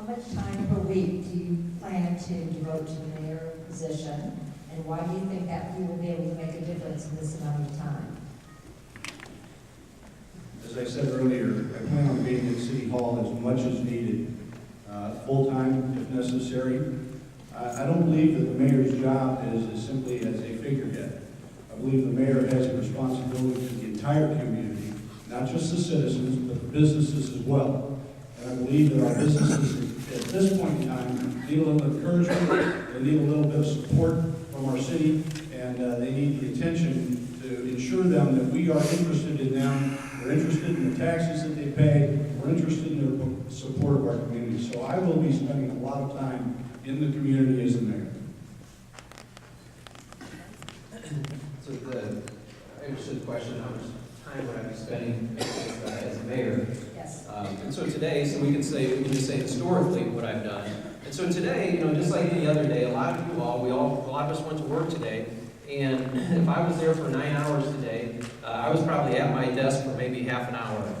How much time per week do you plan to devote to the mayor position? And why do you think that you will be able to make a difference in this amount of time? As I said earlier, I plan on being at City Hall as much as needed, full-time if necessary. I don't believe that the mayor's job is as simply as a figurehead. I believe the mayor has a responsibility to the entire community, not just the citizens, but the businesses as well. And I believe that our businesses at this point in time need a little encouragement, they need a little bit of support from our city, and they need the attention to ensure them that we are interested in them, we're interested in the taxes that they pay, we're interested in the support of our community. So I will be spending a lot of time in the community as the mayor. So I understood the question, how much time would I be spending as a mayor? Yes. And so today, we can just say historically what I've done. And so today, just like any other day, a lot of you all, a lot of us went to work today, and if I was there for 9 hours today, I was probably at my desk for maybe half an hour,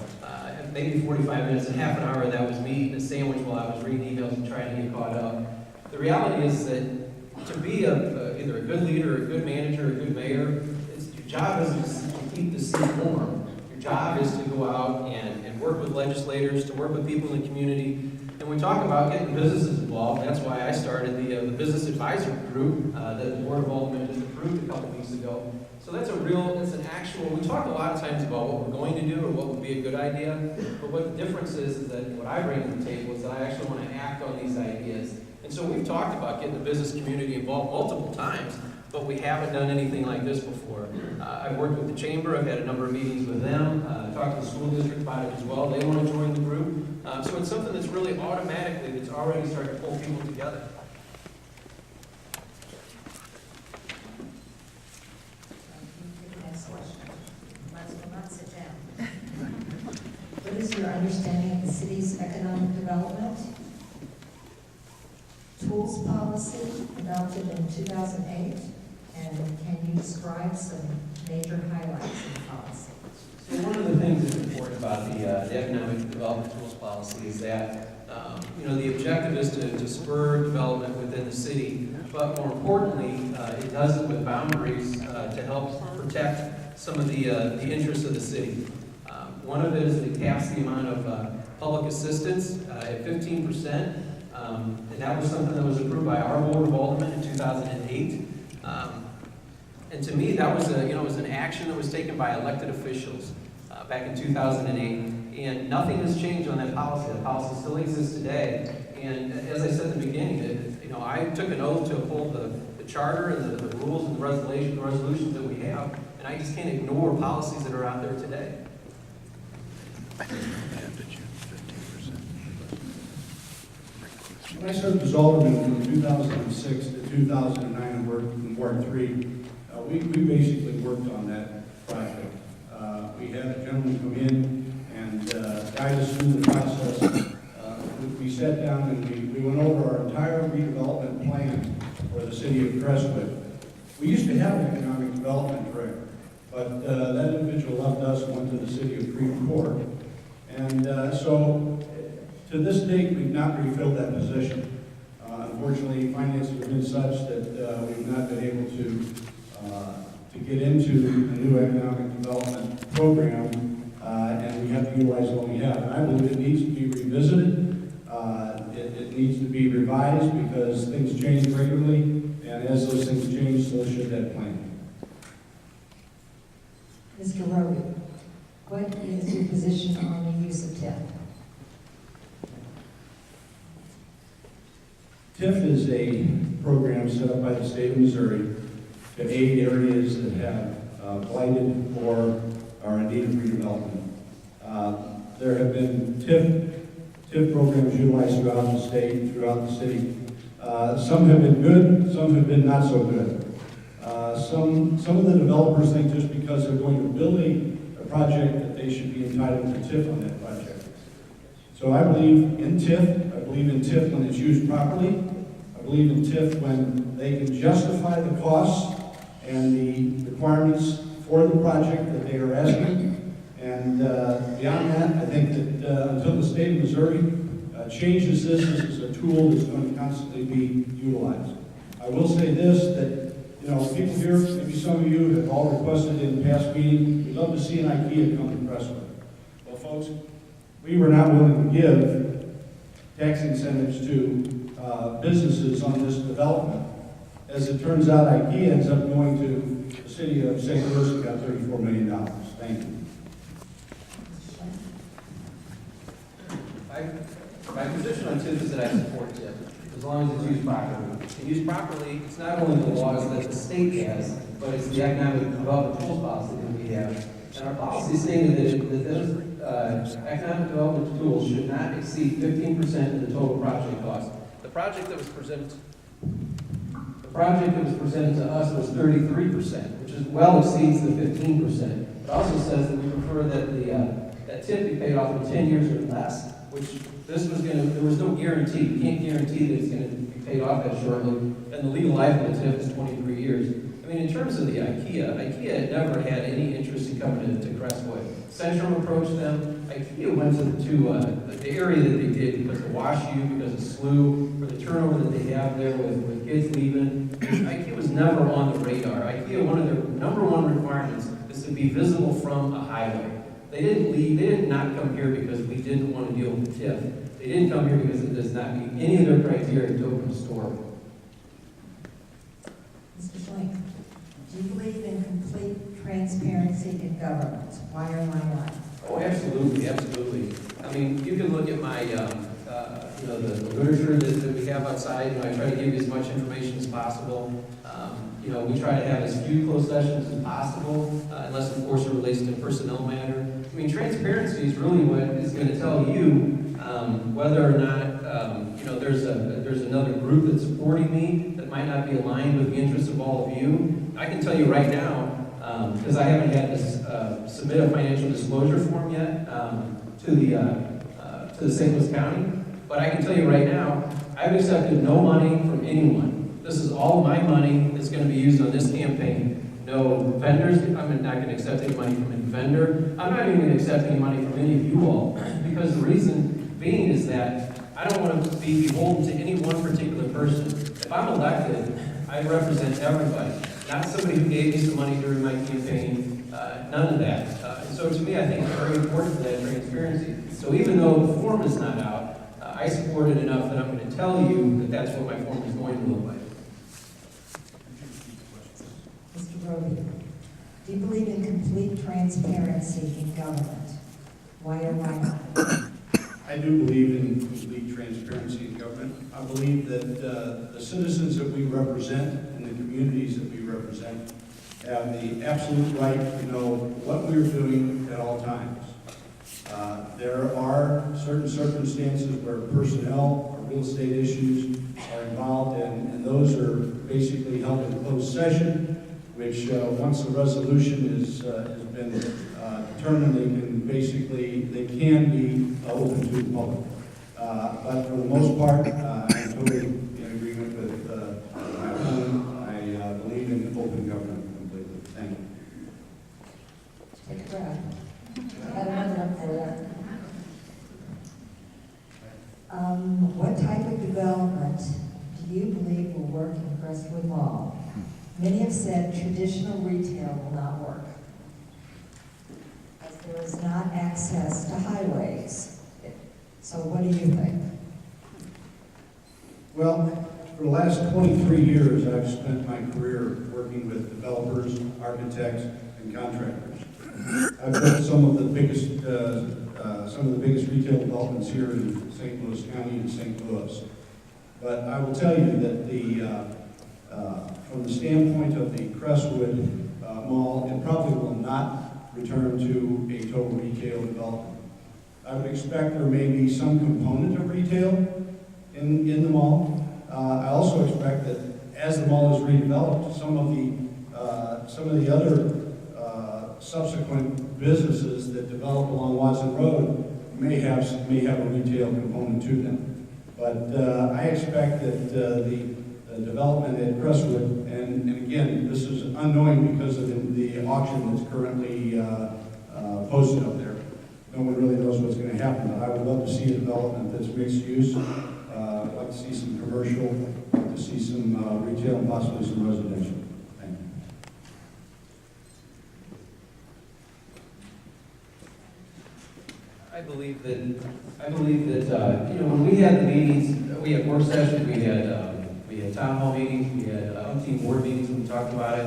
maybe 45 minutes, and half an hour that was me eating a sandwich while I was reading emails and trying to get caught up. The reality is that to be either a good leader, a good manager, a good mayor, your job isn't to keep the seat warm. Your job is to go out and work with legislators, to work with people in the community. And we talk about getting businesses involved. That's why I started the Business Advisor Group that the Board of Aldermen just approved a couple weeks ago. So that's an actual, we talk a lot of times about what we're going to do or what would be a good idea, but what the difference is that what I bring to the table is that I actually want to act on these ideas. And so we've talked about getting the business community involved multiple times, but we haven't done anything like this before. I've worked with the chamber, I've had a number of meetings with them, talked to the school district about it as well. They want to join the group. So it's something that's really automatically, that's already starting to pull people together. Next question. Might as well not sit down. What is your understanding of the city's economic development tools policy adopted in 2008? And can you describe some major highlights of the policy? So one of the things that's important about the Economic Development Tools Policy is that the objective is to spur development within the city, but more importantly, it does it with boundaries to help protect some of the interests of the city. One of it is it caps the amount of public assistance at 15%, and that was something that was approved by our Board of Aldermen in 2008. And to me, that was was an action that was taken by elected officials back in 2008. And nothing has changed on that policy. The policy still exists today. And as I said at the beginning, I took an oath to uphold the charter and the rules and the resolutions that we have. And I just can't ignore policies that are out there today. When I served as alderman from 2006 to 2009 and worked in Ward 3, we basically worked on that project. We had a gentleman come in and guide us through the process. We sat down and we went over our entire redevelopment plan for the city of Crestwood. We used to have an economic development director, but that individual left us and went to the city of Creve Coeur. And so to this date, we've not refilled that position. Unfortunately, finances have been such that we've not been able to get into a new economic development program, and we have to utilize what we have. And I believe it needs to be revisited. It needs to be revised because things change regularly, and as those things change, so should that plan. Mr. Roby, what is your position on the use of TIF? TIF is a program set up by the state of Missouri to aid areas that have blighted or are in need of redevelopment. There have been TIF programs utilized throughout the state, throughout the city. Some have been good, some have been not so good. Some of the developers think just because they're going to build a project that they should be entitled to TIF on that project. So I believe in TIF. I believe in TIF when it's used properly. I believe in TIF when they can justify the costs and the requirements for the project that they are asking. And beyond that, I think that until the state of Missouri changes this. This is a tool that's going to constantly be utilized. I will say this, that, you know, people here, maybe some of you have all requested in past meetings, we'd love to see an IKEA come to Crestwood. Well, folks, we were not willing to give tax incentives to businesses on this development. As it turns out, IKEA ends up going to the city of St. Louis and got $34 million. Thank you. My position on TIF is that I support TIF, as long as it's used properly. And used properly, it's not only the laws that the state has, but it's the economic development tools policy that we have. And our policy stated that those economic development tools should not exceed 15% of the total project cost. The project that was presented to us was 33%, which is well exceeds the 15%. It also says that we prefer that that TIF be paid off in 10 years or less, which this was there was no guarantee. You can't guarantee that it's going to be paid off that shortly. And the legal life of the TIF is 23 years. I mean, in terms of the IKEA had never had any interest in coming to Crestwood. Centrum approached them. IKEA went to the area that they did because of WashU, because of SLU, for the turnover that they have there with kids leaving. IKEA was never on the radar. IKEA, one of their number one requirements is to be visible from a highway. They didn't leave, they did not come here because we didn't want to deal with the TIF. They didn't come here because it does not meet any of their criteria to open a store. Mr. Schlenk, do you believe in complete transparency in government? Why or why not? Oh, absolutely, absolutely. I mean, you can look at my, the literature that we have outside. I try to give you as much information as possible. We try to have as few closed sessions as possible, unless, of course, it relates to a personnel matter. I mean, transparency is really what is going to tell you whether or not, there's another group that's supporting me that might not be aligned with the interests of all of you. I can tell you right now, because I haven't had to submit a financial disclosure form yet to the St. Louis County, but I can tell you right now, I've accepted no money from anyone. This is all my money that's going to be used on this campaign. No vendors, I'm not going to accept any money from any vendor. I'm not even going to accept any money from any of you all, because the reason being is that I don't want to be beholden to any one particular person. If I'm elected, I represent everybody, not somebody who gave me some money during my campaign, none of that. And so to me, I think it's very important for that transparency. So even though the form is not out, I support it enough that I'm going to tell you that that's what my form is going to look like. Mr. Roby, do you believe in complete transparency in government? Why or why not? I do believe in complete transparency in government. I believe that the citizens that we represent and the communities that we represent have the absolute right to know what we're doing at all times. There are certain circumstances where personnel or real estate issues are involved, and those are basically held in closed session, which once the resolution has been determined, they can be open to the public. But for the most part, I'm totally in agreement with my opponent. I believe in open government completely. Thank you. Take a breath. I got another one for you. What type of development do you believe will work in Crestwood Mall? Many have said traditional retail will not work, as there is not access to highways. So what do you think? Well, for the last 23 years, I've spent my career working with developers, architects, and contractors. I've built some of the biggest retail developments here in St. Louis County and St. Louis. But I will tell you that from the standpoint of the Crestwood Mall, it probably will not return to a total retail development. I would expect there may be some component of retail in the mall. I also expect that as the mall is redeveloped, some of the other subsequent businesses that develop along Watson Road may have a retail component to them. But I expect that the development at Crestwood, and again, this is unknowing because of the auction that's currently posted up there, no one really knows what's going to happen, but I would love to see a development that's mixed use. I'd like to see some commercial, I'd like to see some retail, and possibly some residential. Thank you. I believe that you know, when we had the meetings, we had work sessions, we had town hall meetings, we had umpteen board meetings, and we talked about it.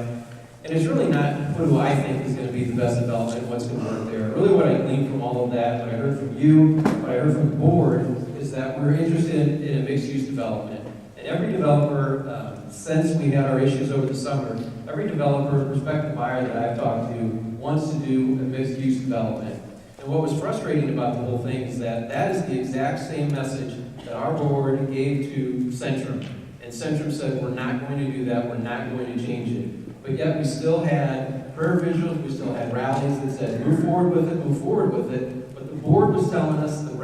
And it's really not what do I think is going to be the best development, what's going to work there. Really what I gleaned from all of that, what I heard from you, what I heard from the board, is that we're interested in a mixed-use development. And every developer, since we had our issues over the summer, every developer, prospective buyer that I've talked to, wants to do a mixed-use development. And what was frustrating about the whole thing is that that is the exact same message that our board gave to Centrum. And Centrum said, we're not going to do that, we're not going to change it. But yet we still had prayer visuals, we still had rallies that said, move forward with it, move forward with it. But the board was telling us, who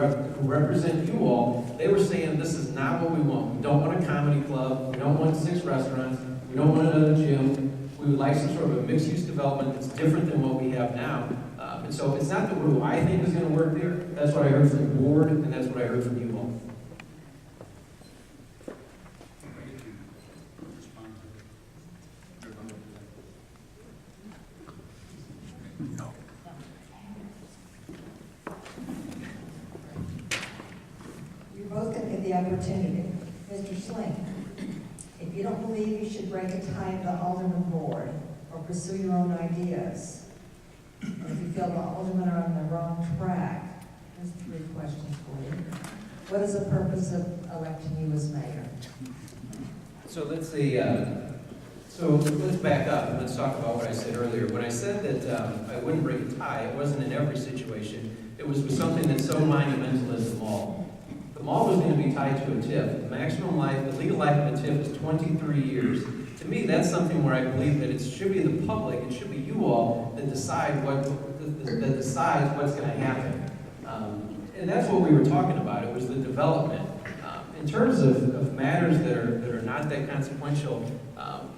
represent you all, they were saying, this is not what we want. We don't want a comedy club, we don't want 6 restaurants, we don't want another gym. We would like some sort of a mixed-use development that's different than what we have now. And so it's not that what I think is going to work there. That's what I heard from the board, and that's what I heard from you all. You're both going to get the opportunity. Mr. Sling, if you don't believe you should break a tie to the Alderman board or pursue your own ideas, and if you feel the aldermen are on the wrong track, there's 3 questions for you. What is the purpose of electing you as mayor? So let's see. So let's back up and let's talk about what I said earlier. When I said that I wouldn't break a tie, it wasn't in every situation. It was with something that's so monumental as the mall. The mall was going to be tied to a TIF. The maximum life, the legal life of a TIF is 23 years. To me, that's something where I believe that it should be the public, it should be you all that decide that decides what's going to happen. And that's what we were talking about. It was the development. In terms of matters that are not that consequential,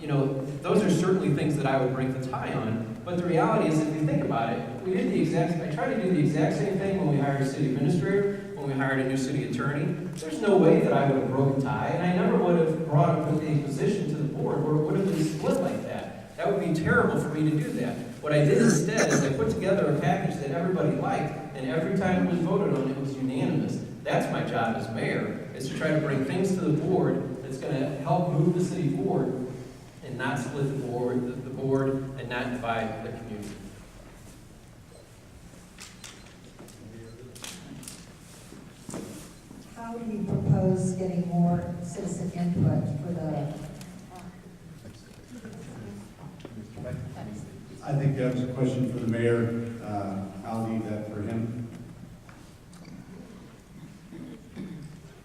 you know, those are certainly things that I would break the tie on. But the reality is, if you think about it, I tried to do the exact same thing when we hired a city administrator, when we hired a new city attorney. There's no way that I would have broken tie, and I never would have brought a position to the board where it would have been split like that. That would be terrible for me to do that. What I did instead is I put together a package that everybody liked, and every time it was voted on, it was unanimous. That's my job as mayor, is to try to bring things to the board that's going to help move the city forward and not split the board and not divide the community. How do you propose getting more citizen input for the... I think that was a question for the mayor. I'll leave that for him.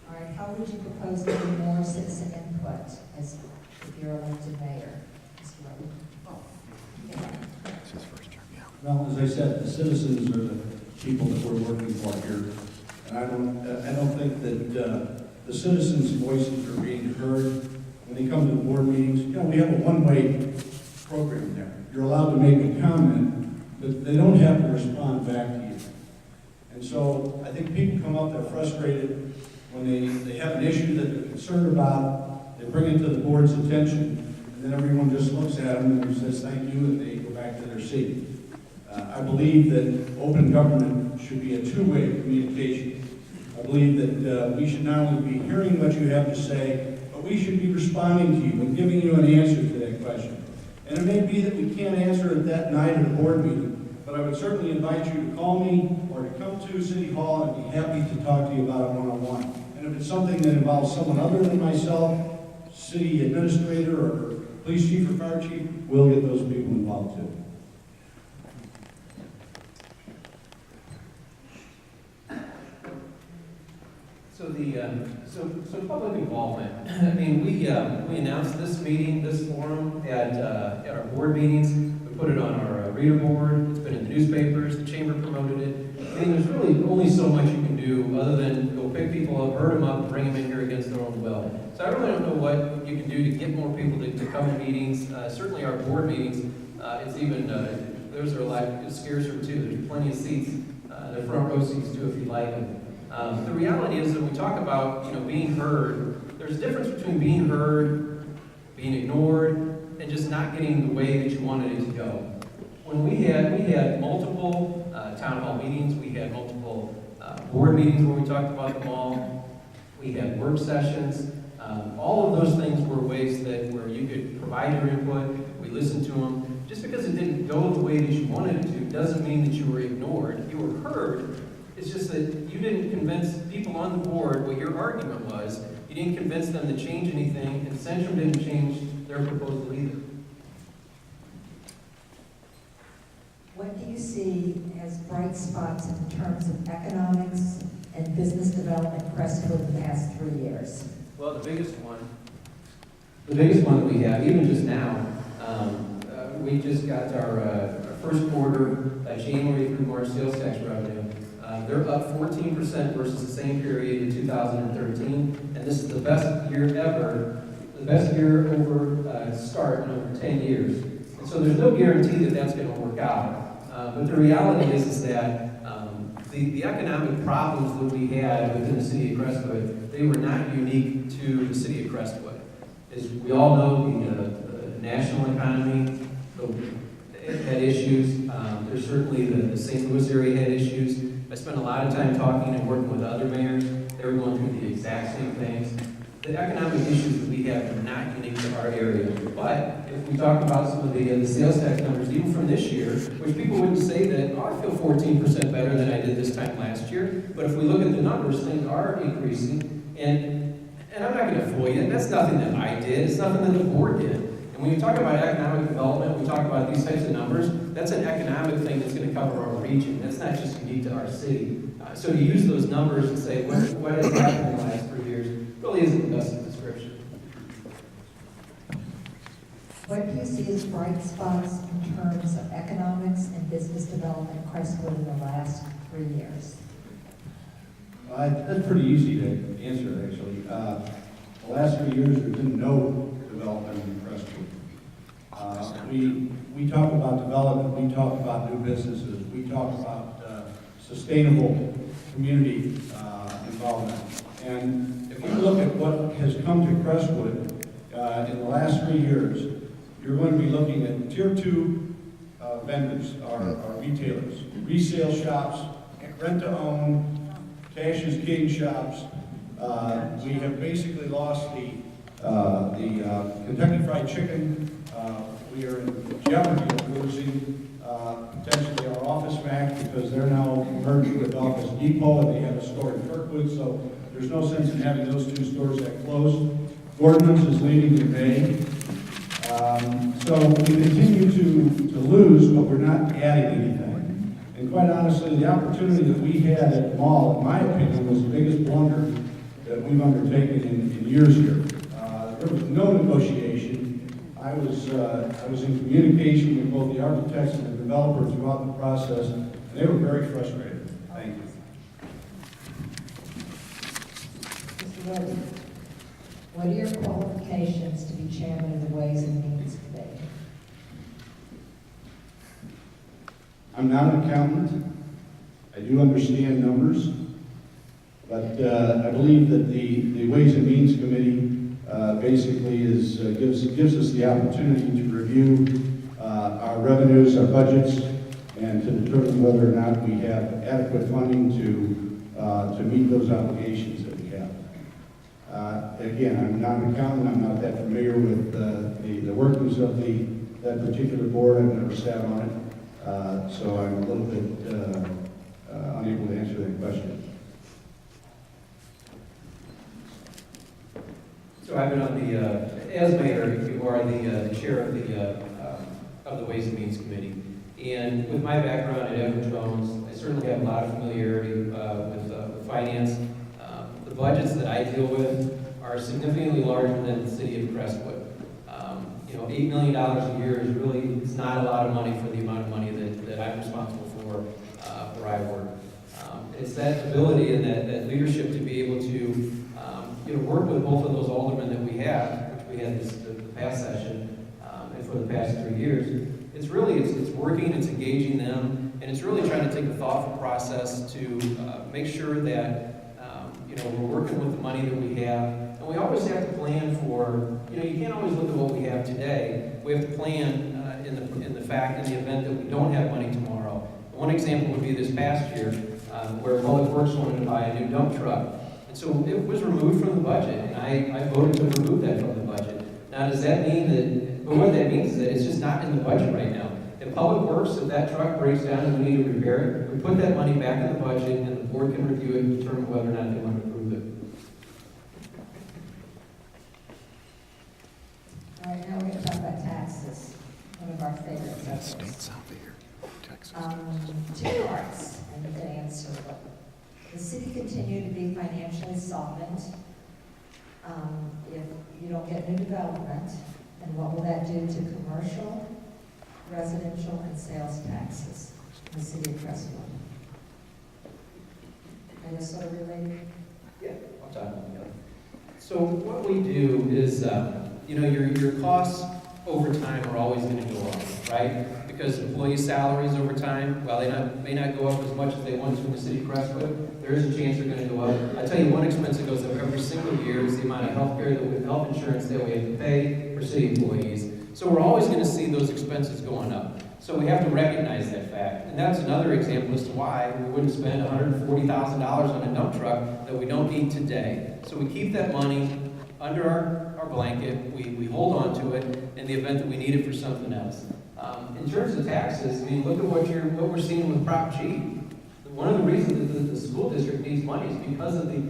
All right, how would you propose getting more citizen input as if you're elected mayor? Mr. Roby? Well, as I said, the citizens are the people that we're working for here. And I don't think that the citizens' voices are being heard when they come to the board meetings. You know, we have a one-way program there. You're allowed to make a comment, but they don't have to respond back to you. And so I think people come up, they're frustrated when they have an issue that they're concerned about, they bring it to the board's attention, and then everyone just looks at them and says thank you, and they go back to their seat. I believe that open government should be a two-way communication. I believe that we should not only be hearing what you have to say, but we should be responding to you and giving you an answer to that question. And it may be that we can't answer it that night at a board meeting, but I would certainly invite you to call me or to come to City Hall, and I'd be happy to talk to you about it one-on-one. And if it's something that involves someone other than myself, city administrator or police chief or fire chief, we'll get those people involved too. So public involvement. I mean, we announced this meeting, this forum at our board meetings. We put it on our reader board. It's been in the newspapers. The chamber promoted it. I mean, there's really only so much you can do other than go pick people up, herd them up, and bring them in here against their own will. So I really don't know what you can do to get more people to come to meetings. Certainly our board meetings, it's even those are a lot scarcer too. There's plenty of seats the front row seats too, if you like them. The reality is that when we talk about, being heard, there's a difference between being heard, being ignored, and just not getting the way that you wanted it to go. When we had multiple town hall meetings, we had multiple board meetings where we talked about the mall, we had work sessions. All of those things were ways where you could provide your input, we listened to them. Just because it didn't go the way that you wanted it to doesn't mean that you were ignored. You were heard. It's just that you didn't convince people on the board what your argument was. You didn't convince them to change anything, and Centrum didn't change their proposal either. What do you see as bright spots in terms of economics and business development in Crestwood in the past 3 years? Well, the biggest one that we have, even just now, we just got our first quarter, January through March sales tax revenue. They're up 14% versus the same period in 2013, and this is the best year ever, the best year over start in over 10 years. And so there's no guarantee that that's going to work out. But the reality is that the economic problems that we had within the city of Crestwood, they were not unique to the city of Crestwood. As we all know, the national economy had issues. There's certainly the St. Louis area had issues. I spent a lot of time talking and working with other mayors. They were going through the exact same things. The economic issues that we have are not unique to our area. But if we talk about some of the sales tax numbers, even from this year, which people wouldn't say that, oh, I feel 14% better than I did this time last year. But if we look at the numbers, things are increasing. And I'm not going to fool you, that's nothing that I did. It's nothing that the board did. And when you talk about economic development, we talk about these types of numbers, that's an economic thing that's going to cover our region. That's not just unique to our city. So to use those numbers and say, what has happened in the last 3 years, really isn't the best description. What do you see as bright spots in terms of economics and business development in Crestwood in the last 3 years? That's pretty easy to answer, actually. The last 3 years, there's been no development in Crestwood. We talk about development, we talk about new businesses, we talk about sustainable community involvement. And if you look at what has come to Crestwood in the last 3 years, you're going to be looking at tier 2 vendors, our retailers, resale shops, rent-to-own, cash is king shops. We have basically lost the Kentucky Fried Chicken. We are in jeopardy of losing potentially our Office Mac because they're now merged with Office Depot and they have a store in Kirkwood, so there's no sense in having those 2 stores that close. Gordon's is leaving in May. So we continue to lose, but we're not adding anything. And quite honestly, the opportunity that we had at the mall, in my opinion, was the biggest blunder that we've undertaken in years here. There was no negotiation. I was in communication with both the architects and the developer throughout the process, and they were very frustrated. Thank you. Mr. Roby, what are your qualifications to be chairman of the Ways and Means Committee? I'm not an accountant. I do understand numbers, but I believe that the Ways and Means Committee basically gives us the opportunity to review our revenues, our budgets, and to determine whether or not we have adequate funding to meet those obligations that we have. Again, I'm not an accountant. I'm not that familiar with the workings of that particular board. I've never sat on it, so I'm a little bit unable to answer that question. So I've been on as mayor, you are the chair of the Ways and Means Committee. And with my background at Edward Jones, I certainly have a lot of familiarity with finance. The budgets that I deal with are significantly larger than the city of Crestwood. $8 million a year is really, it's not a lot of money for the amount of money that I'm responsible for where I work. It's that ability and that leadership to be able to work with both of those aldermen that we have, which we had the past session, and for the past 3 years. It's working, it's engaging them, and it's really trying to take a thoughtful process to make sure that we're working with the money that we have. And we always have to plan for, you can't always look at what we have today. We have to plan in the event that we don't have money tomorrow. One example would be this past year, where Public Works wanted to buy a new dump truck. And so it was removed from the budget, and I voted to remove that from the budget. Now, does that mean that, but what that means is that it's just not in the budget right now. If Public Works, if that truck breaks down and we need to repair it, we put that money back in the budget, and the board can review it and determine whether or not they want to approve it. All right, now we're going to talk about taxes, one of our favorite subjects. Two parts, and you can answer them. The city continue to be financially solvent if you don't get new development, and what will that do to commercial, residential, and sales taxes in the city of Crestwood? Are they sort of related? Yeah, I'll talk about that. So what we do is, your costs over time are always going to go up, right? Because employee salaries over time, while they may not go up as much as they want to in the city of Crestwood, there is a chance they're going to go up. I tell you, one expense that goes up every single year is the amount of health insurance that we have to pay for city employees. So we're always going to see those expenses going up. So we have to recognize that fact. And that's another example as to why we wouldn't spend $140,000 on a dump truck that we don't need today. So we keep that money under our blanket, we hold on to it in the event that we need it for something else. In terms of taxes, look at what we're seeing with Prop G. One of the reasons that the school district needs money is because of the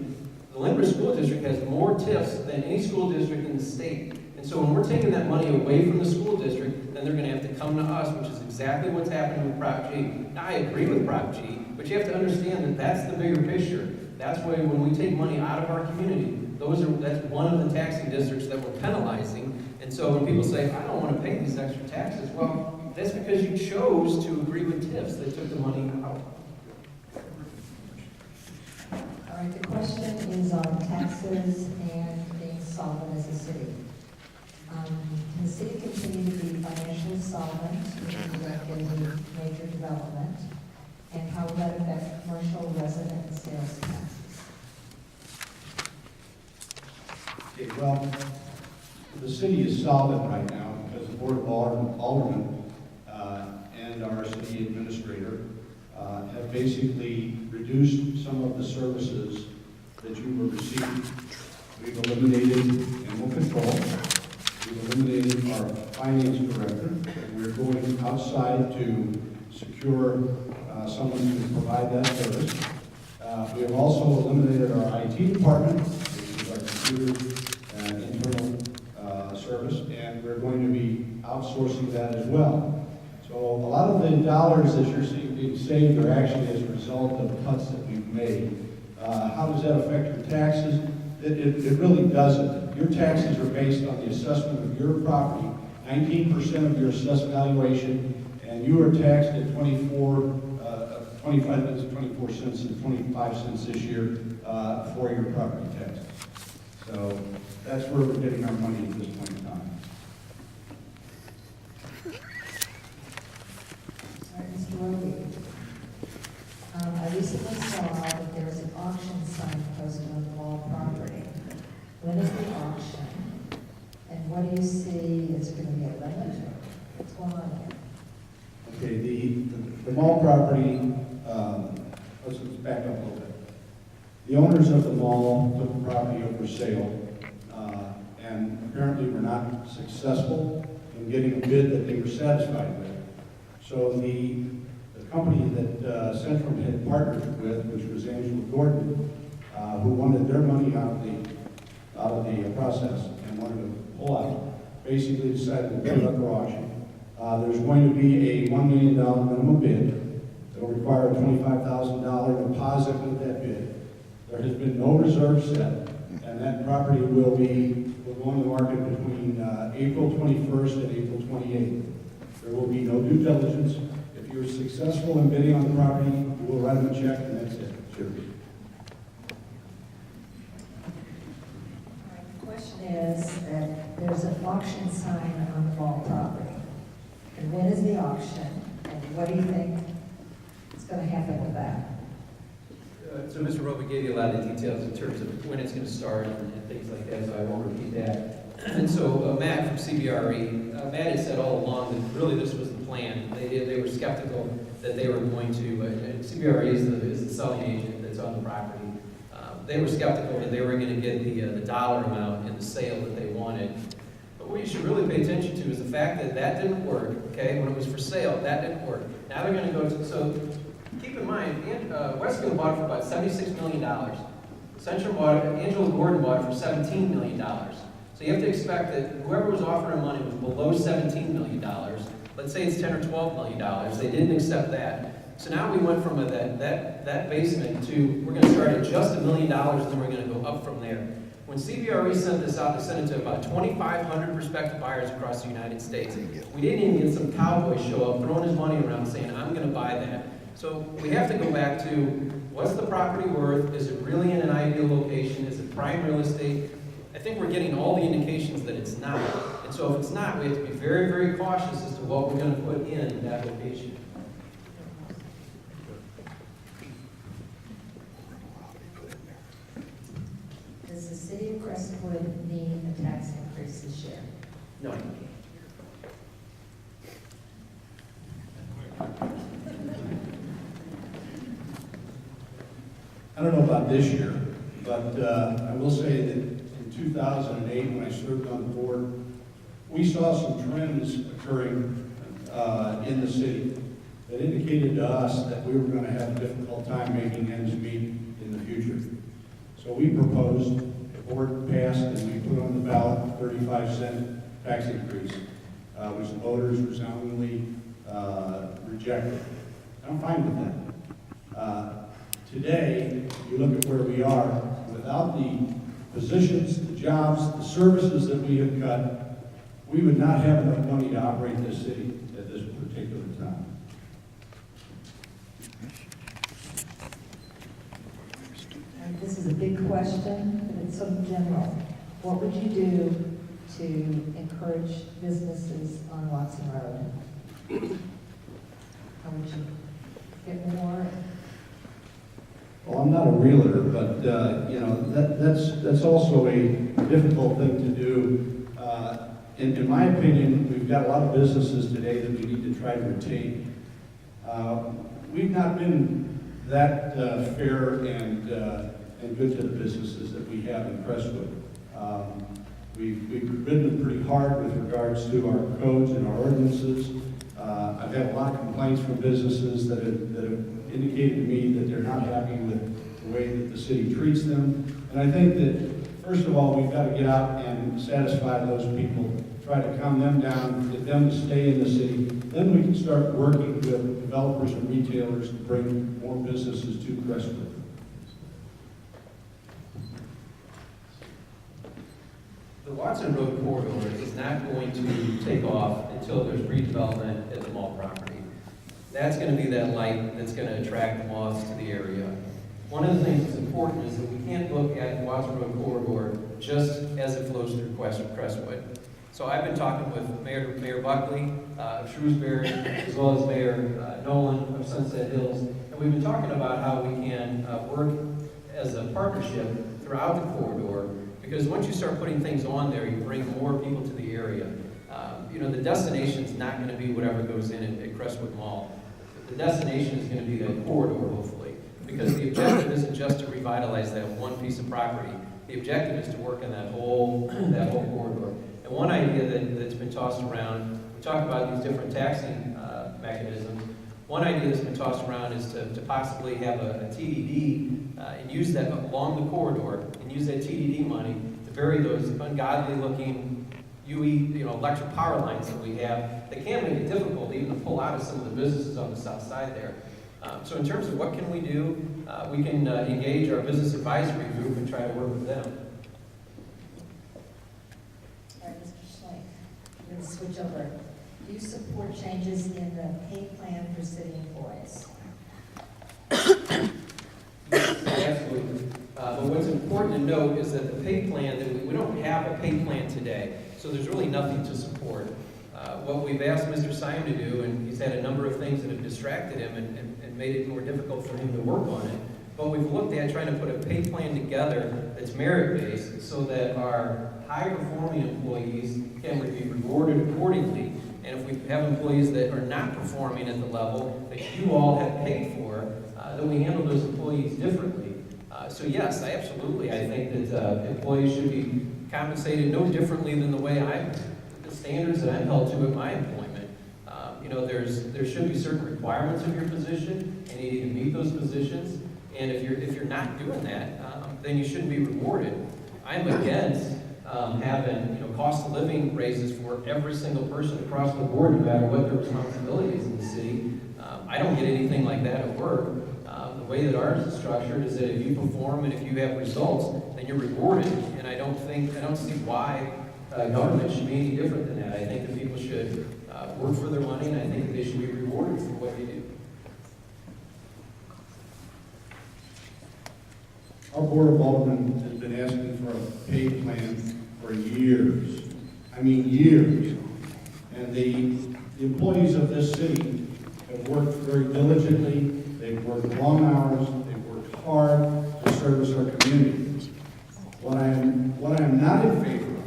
Lindbergh School District has more TIFs than any school district in the state. And so when we're taking that money away from the school district, then they're going to have to come to us, which is exactly what's happening with Prop G. Now, I agree with Prop G, but you have to understand that that's the bigger picture. That's why when we take money out of our community, that's one of the taxing districts that we're penalizing. And so when people say, I don't want to pay these extra taxes, well, that's because you chose to agree with TIFs that took the money out. All right, the question is on taxes and being solvent as a city. Can the city continue to be financially solvent if we don't get any major development? And how will that affect commercial, resident, and sales taxes? Okay, well, the city is solvent right now because the Board of Aldermen and our city administrator have basically reduced some of the services that you were receiving. We've eliminated animal control. We've eliminated our finance director. We're going outside to secure someone to provide that service. We have also eliminated our IT department, which is our computer and internal service, and we're going to be outsourcing that as well. So a lot of the dollars that you're seeing being saved are actually as a result of cuts that we've made. How does that affect your taxes? It really doesn't. Your taxes are based on the assessment of your property, 19% of your assessed valuation, and you are taxed at 24 cents and 25 cents this year for your property taxes. So that's where we're getting our money at this point in time. All right, Mr. Roby. I recently saw that there was an auction sign posted on the mall property. When is the auction? And what do you see? Is there going to be a limit? What's going on here? Okay, the mall property, let's back up a little bit. The owners of the mall took the property up for sale, and apparently were not successful in getting a bid that they were satisfied with. So the company that Centrum had partnered with, which was Angela Gordon, who wanted their money out of the process and wanted to pull out, basically decided to put it up for auction. There's going to be a $1 million minimum bid. It'll require a $25,000 deposit with that bid. There has been no reserve set, and that property will go on the market between April 21st and April 28th. There will be no due diligence. If you're successful in bidding on the property, you will write them a check, and that's it. Sure. All right, the question is that there's an auction sign on the mall property. And when is the auction? And what do you think going to happen with that? So Mr. Roby gave you a lot of the details in terms of when it's going to start and things like that, so I won't repeat that. And so Matt from CBRE, Matt had said all along that really this was the plan. They were skeptical that they were going to, CBRE is the selling agent that's on the property. They were skeptical that they were going to get the dollar amount in the sale that they wanted. But what you should really pay attention to is the fact that that didn't work, okay? When it was for sale, that didn't work. Now they're going to go to, so keep in mind, Westfield bought it for about $76 million. Central bought it, Angela Gordon bought it for $17 million. So you have to expect that whoever was offering money was below $17 million. Let's say it's $10 or $12 million. They didn't accept that. So now we went from that basement to, we're going to start at just $1 million and then we're going to go up from there. When CBRE sent this out, they sent it to about 2,500 prospective buyers across the United States. We didn't even get some cowboy show up throwing his money around saying, I'm going to buy that. So we have to go back to, what's the property worth? Is it really in an ideal location? Is it prime real estate? I think we're getting all the indications that it's not. And so if it's not, we have to be very, very cautious as to what we're going to put in that location. Does the city of Crestwood need a tax increase this year? No. I don't know about this year, but I will say that in 2008, when I served on the board, we saw some trends occurring in the city that indicated to us that we were going to have a difficult time making ends meet in the future. So we proposed, the board passed, and we put on the ballot a 35-cent tax increase, which the voters resoundingly rejected. I'm fine with that. Today, you look at where we are, without the positions, the jobs, the services that we have cut, we would not have enough money to operate this city at this particular time. And this is a big question, but it's sort of general. What would you do to encourage businesses on Watson Road? How would you get more? Well, I'm not a realtor, but you know, that's also a difficult thing to do. In my opinion, we've got a lot of businesses today that we need to try to retain. We've not been that fair and good to the businesses that we have in Crestwood. We've ridden pretty hard with regards to our codes and our ordinances. I've had a lot of complaints from businesses that have indicated to me that they're not happy with the way that the city treats them. And I think that, first of all, we've got to get out and satisfy those people, try to calm them down, get them to stay in the city. Then we can start working with developers and retailers to bring more businesses to Crestwood. The Watson Road corridor is not going to take off until there's redevelopment at the mall property. That's going to be that light that's going to attract the moths to the area. One of the things that's important is that we can't look at the Watson Road corridor just as it flows through Crestwood. So I've been talking with Mayor Buckley of Shrewsbury, as well as Mayor Nolan of Sunset Hills, and we've been talking about how we can work as a partnership throughout the corridor, because once you start putting things on there, you bring more people to the area. You know, the destination is not going to be whatever goes in at Crestwood Mall. The destination is going to be that corridor, hopefully, because the objective isn't just to revitalize that one piece of property. The objective is to work in that whole corridor. And one idea that's been tossed around, we talk about these different taxing mechanisms. One idea that's been tossed around is to possibly have a TDD and use that along the corridor and use that TDD money to bury those ungodly-looking electric power lines that we have that can make it difficult even to pull out of some of the businesses on the south side there. So in terms of what can we do, we can engage our business advisory group and try to work with them. All right, Mr. Schlenk, I'm going to switch over. Do you support changes in the pay plan for city employees? Absolutely. But what's important to note is that the pay plan, that we don't have a pay plan today, so there's really nothing to support. What we've asked Mr. Syme to do, and he's had a number of things that have distracted him and made it more difficult for him to work on it, but we've looked at trying to put a pay plan together that's merit-based so that our high-performing employees can be rewarded accordingly. And if we have employees that are not performing at the level that you all have paid for, then we handle those employees differently. So yes, I think that employees should be compensated no differently than the way the standards that I'm held to at my employment. There should be certain requirements of your position, and you need to meet those positions. And if you're not doing that, then you shouldn't be rewarded. I'm against having cost of living raises for every single person across the board, no matter what their responsibility is in the city. I don't get anything like that at work. The way that ours is structured is that if you perform and if you have results, then you're rewarded. And I don't see why government should be any different than that. I think that people should work for their money, and I think that they should be rewarded for what they do. Our Board of Aldermen has been asking for a pay plan for years. I mean, years. And the employees of this city have worked very diligently. They've worked long hours. They've worked hard to service our community. What I am not in favor of,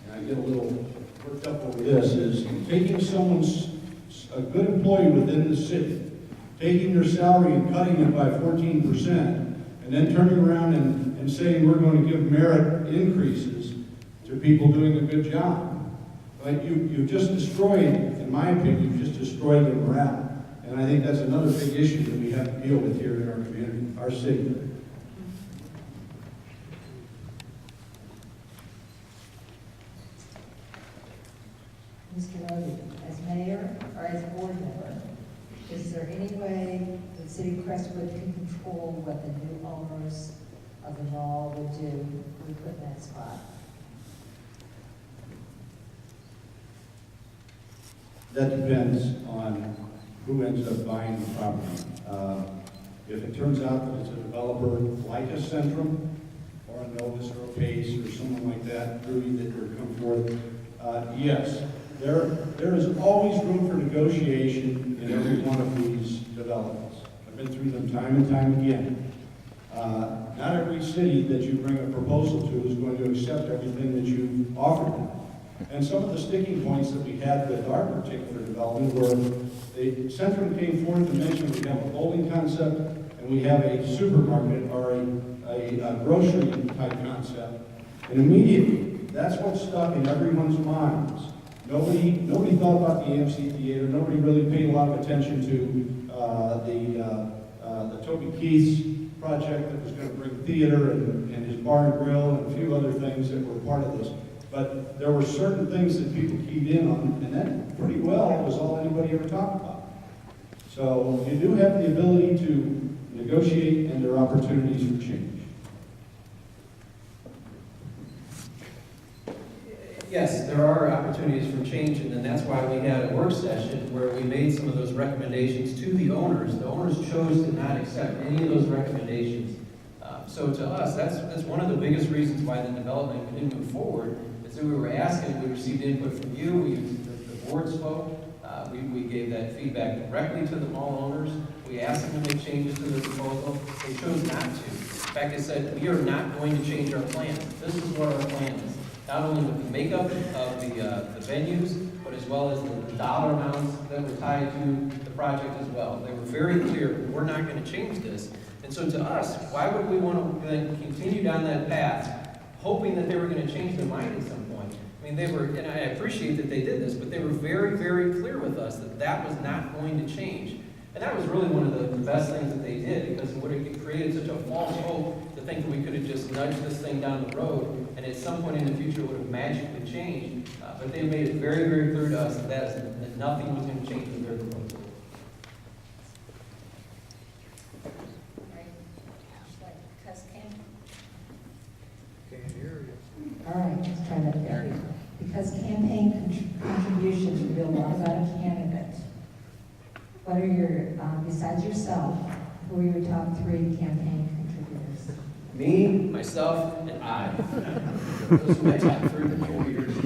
and I get a little worked up over this, is taking a good employee within the city, taking their salary and cutting it by 14%, and then turning around and saying we're going to give merit increases to people doing a good job. But you just destroyed, in my opinion, you just destroyed their morale. And I think that's another big issue that we have to deal with here in our community, our city. Mr. Roby, as mayor or as board member, is there any way that City of Crestwood can control what the new owners of the mall would do if we put in that spot? That depends on who ends up buying the property. If it turns out that it's a developer like a Centrum, or a Novus, or a Pace, or someone like that, Ruby, that would come forth, yes, there is always room for negotiation in every one of these developments. I've been through them time and time again. Not every city that you bring a proposal to is going to accept everything that you offer them. And some of the sticking points that we had with our particular development were the Centrum came forth and mentioned we have a bowling concept and we have a supermarket or a grocery type concept. And immediately, that's what stuck in everyone's minds. Nobody thought about the AMC Theater. Nobody really paid a lot of attention to the Toby Keith's project that was going to bring theater and his bar and grill and a few other things that were part of this. But there were certain things that people keyed in on, and that pretty well was all anybody ever talked about. So you do have the ability to negotiate, and there are opportunities for change. Yes, there are opportunities for change, and then that's why we had a work session where we made some of those recommendations to the owners. The owners chose to not accept any of those recommendations. So to us, that's one of the biggest reasons why the development didn't move forward. Is that we were asking, we received input from you, the board spoke, we gave that feedback directly to the mall owners. We asked them to make changes to the proposal. They chose not to. In fact, they said, we are not going to change our plan. This is what our plan is. Not only with the makeup of the venues, but as well as the dollar amounts that were tied to the project as well. They were very clear, we're not going to change this. And so to us, why would we want to then continue down that path, hoping that they were going to change their mind at some point? I mean, and I appreciate that they did this, but they were very, very clear with us that that was not going to change. And that was really one of the best things that they did, because it would have created such a false hope to think that we could have just nudged this thing down the road, and at some point in the future it would have magically changed. But they made it very, very clear to us that nothing was going to change with their proposal. All right, let's try that there. Because campaign contributions reveal a lot about a candidate. What are your, besides yourself, who are your top 3 campaign contributors? Me, myself, and I. Those are my top 3 contributors.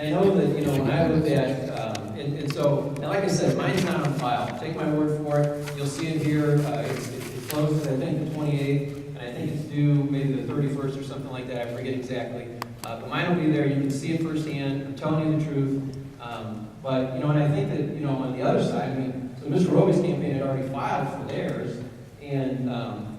And I know that, you know, when I looked at, and like I said, mine's not on file. Take my word for it. You'll see it here. It closes, I think, the 28th, and I think it's due maybe the 31st or something like that. I forget exactly. But mine will be there. You can see it firsthand. I'm telling you the truth. But, you know, and I think that, you know, on the other side, I mean, so Mr. Roby's campaign had already filed for theirs, and,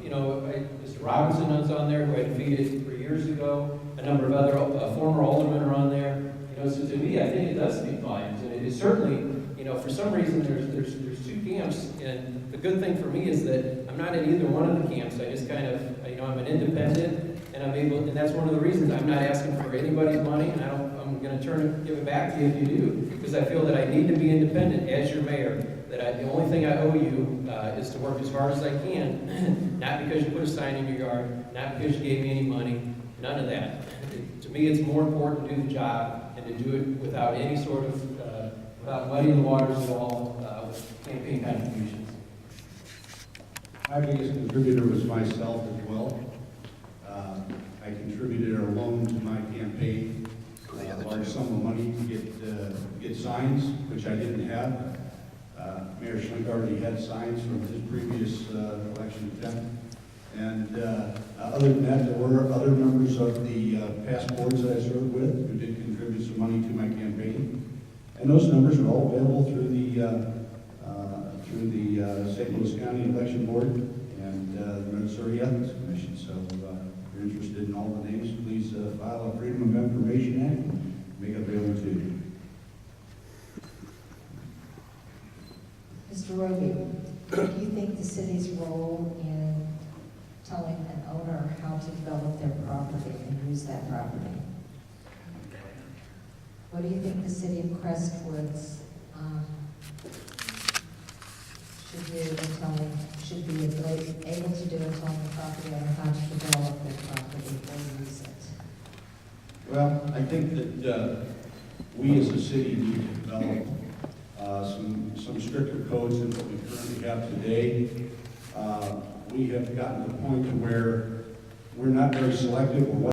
you know, Mr. Robinson is on there, who I defeated 3 years ago. A number of other former aldermen are on there. You know, so to me, I think it does speak volumes, and it is certainly, you know, for some reason, there's two camps, and the good thing for me is that I'm not in either one of the camps. I just kind of, you know, I'm an independent, and I'm able, and that's one of the reasons I'm not asking for anybody's money, and I'm going to give it back to you if you do, because I feel that I need to be independent as your mayor. That the only thing I owe you is to work as hard as I can, not because you put a sign in your yard, not because you gave me any money, none of that. To me, it's more important to do the job and to do it without any sort of, without muddying the waters at all with campaign contributions. My biggest contributor was myself as well. I contributed a loan to my campaign, a large sum of money to get signs, which I didn't have. Mayor Schlink already had signs from his previous election attempt. And other than that, there were other members of the past boards that I served with who did contribute some money to my campaign. And those numbers are all available through the St. Louis County Election Board and the Missouri Ethics Commission. So if you're interested in all the names, please file a Freedom of Information Act and make it available to you. Mr. Roby, what do you think the city's role in telling an owner how to develop their property and use that property? What do you think the city of Crestwood's should be able to do in telling the property owner how to develop their property or use it? Well, I think that we as a city need to develop some stricter codes than what we currently have today. We have gotten to the point to where we're not very selective with what